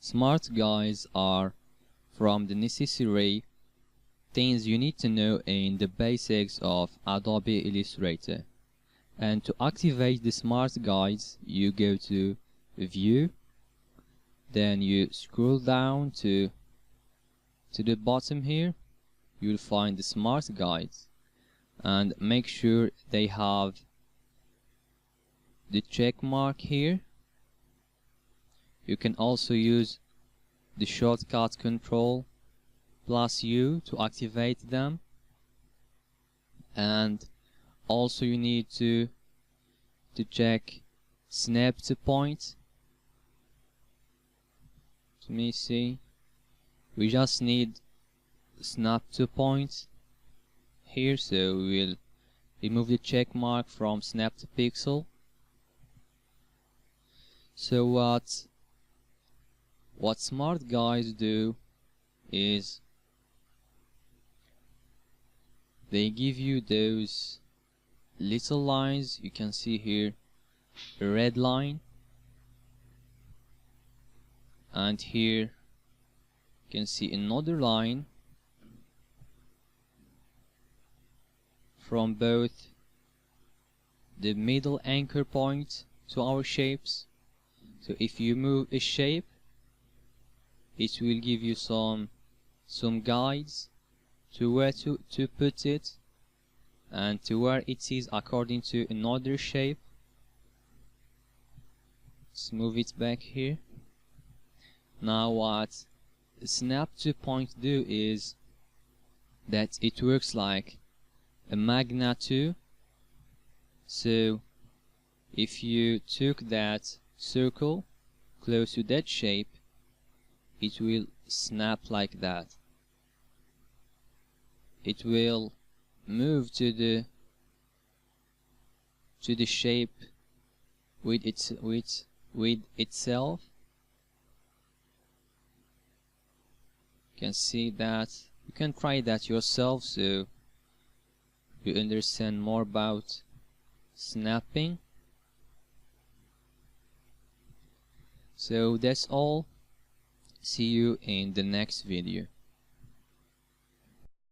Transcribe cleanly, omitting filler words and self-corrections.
Smart guides are from the necessary things you need to know in the basics of Adobe Illustrator. And to activate the smart guides, you go to View, then you scroll down to the bottom here. You'll find the smart guides, and make sure they have the check mark here. You can also use the shortcut Ctrl+U to activate them, and also you need to check snap to point. Let me see, we just need snap to point here, so we will remove the check mark from snap to pixel. So what smart guides do is they give you those little lines. You can see here a red line, and here you can see another line from both the middle anchor point to our shapes. So if you move a shape, it will give you some guides to where to put it and to where it is according to another shape. Let's move it back here. Now what snap to point do is that it works like a magnet too. So if you took that circle close to that shape, it will snap like that. It will move to the shape with itself. You can see that. You can try that yourself so you understand more about snapping. So that's all. See you in the next video.